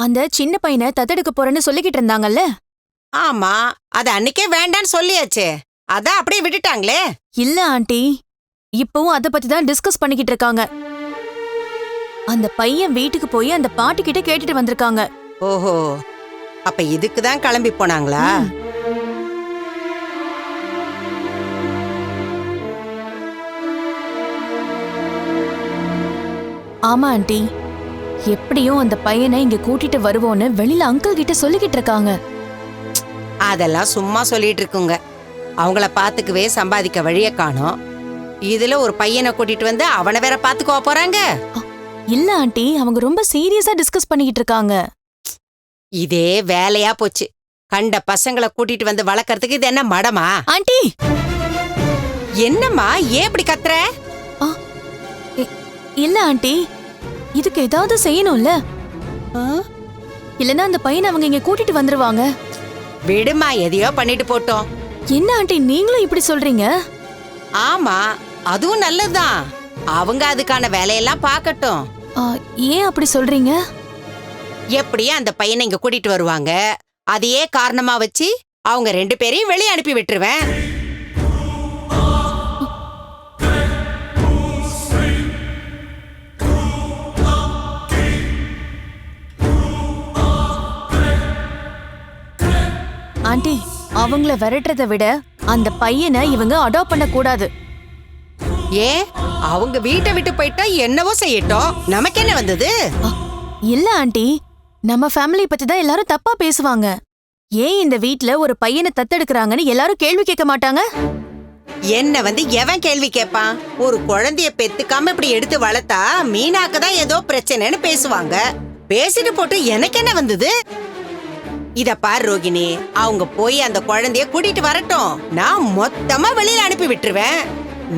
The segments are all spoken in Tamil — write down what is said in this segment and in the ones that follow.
அந்த சின்ன பையனை தத்தெடுக்க போறேன்னு சொல்லிக்கிட்டு இருந்தாங்கல்ல? ஆமா, அது அன்னைக்கே வேண்டான்னு சொல்லியாச்சே. அதான் அப்படியே விட்டுட்டாங்களே. இல்ல ஆண்டி, இப்பவும் அத பத்தி தான் டிஸ்கஸ் பண்ணிக்கிட்டு இருக்காங்க. அந்த பையன் வீட்டுக்கு போய் அந்த பாட்டி கிட்ட கேட்டுட்டு வந்திருக்காங்க. ஓஹோ, அப்ப இதுக்கு தான் கிளம்பி போனாங்களா? ஆமா ஆண்டி, எப்படியும் அந்த பையனை இங்க கூட்டிட்டு வருவோன்னு வெளியில அங்கிள் கிட்ட சொல்லிக்கிட்டு இருக்காங்க. அதெல்லாம் சும்மா சொல்லிட்டு இருக்குங்க. அவங்கள பாத்துக்கவே சம்பாதிக்க வழிய காணோம். இதுல ஒரு பையனை கூட்டிட்டு வந்து அவனை வேற பாத்துக்கோ போறாங்க. இல்ல ஆண்டி, அவங்க ரொம்ப சீரியஸா டிஸ்கஸ் பண்ணிக்கிட்டு இருக்காங்க. இதே வேலையா போச்சு. கண்ட பசங்களை கூட்டிட்டு வந்து வளர்க்கறதுக்கு இது என்ன மடமா? ஆண்டி, என்னம்மா ஏன் இப்படி கத்துற? இல்ல ஆண்டி, இதுக்கு ஏதாவது செய்யணும்ல. இல்லனா அந்த பையனை அவங்க இங்க கூட்டிட்டு வந்துருவாங்க. விடுமா, எதையோ பண்ணிட்டு போட்டோம். என்ன ஆண்டி நீங்களும் இப்படி சொல்றீங்க? ஆமா, அதுவும் நல்லதுதான். அவங்க அதுக்கான வேலையெல்லாம் பாக்கட்டும். ஏன் அப்படி சொல்றீங்க? எப்படியும் அந்த பையனை இங்க கூட்டிட்டு வருவாங்க. அதையே காரணமா வச்சு அவங்க 2 பேரையும் வெளியே அனுப்பி விட்டுருவேன். ஆண்டி, அவங்கள விரட்டுறதை விட அந்த பையனை இவங்க அடாப்ட் பண்ண கூடாது. ஏன்? அவங்க வீட்டை விட்டு போயிட்டா என்னவோ செய்யட்டும், நமக்கு என்ன வந்தது? இல்ல ஆண்டி, நம்ம ஃபேமிலி பத்தி தான் எல்லாரும் தப்பா பேசுவாங்க. ஏன் இந்த வீட்ல ஒரு பையனை தத்தெடுக்கறாங்கன்னு எல்லாரும் கேள்வி கேட்க மாட்டாங்க? என்ன வந்து எவன் கேள்வி கேட்பான்? ஒரு குழந்தைய பெத்துக்காம இப்படி எடுத்து வளர்த்தா மீனாக்கு தான் ஏதோ பிரச்சனைன்னு பேசுவாங்க. பேசிட்டு போட்டு எனக்கு என்ன வந்தது? இத பாரு ரோகிணி, அவங்க போய் அந்த குழந்தைய கூட்டிட்டு வரட்டும். நான் மொத்தமா வெளியில அனுப்பி விட்டுருவேன்.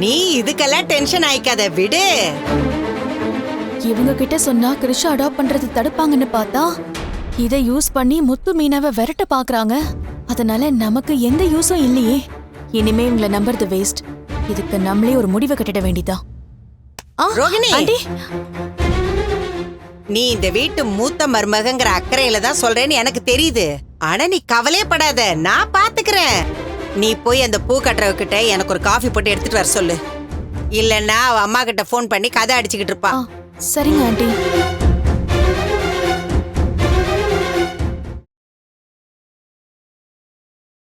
நீ இதுக்கெல்லாம் டென்ஷன் ஆயிக்காத, விடு. இவங்க கிட்ட சொன்னா கிருஷ் அடாப்ட் பண்றது தடுப்பாங்கன்னு பார்த்தா இதை யூஸ் பண்ணி முத்து மீனாவை விரட்ட பாக்குறாங்க. அதனால நமக்கு எந்த யூஸும் இல்லையே. இனிமே இவங்களை நம்புறது வேஸ்ட். இதுக்கு நம்மளே ஒரு முடிவை கட்டிட வேண்டியதான். ரோகிணி, ஆண்டி, நீ இந்த வீட்டு மூத்த மருமகங்கிற அக்கறையில தான் சொல்றேன்னு எனக்கு தெரியுது. ஆனா நீ கவலையப்படாத, நான் பாத்துக்கிறேன். நீ போய் அந்த பூ கட்டுறவகிட்ட எனக்கு ஒரு காஃபி போட்டு எடுத்துட்டு வர சொல்லு. இல்லன்னா அவ அம்மா கிட்ட போன் பண்ணி கதை அடிச்சுக்கிட்டு இருப்பா. சரிங்க ஆண்டி.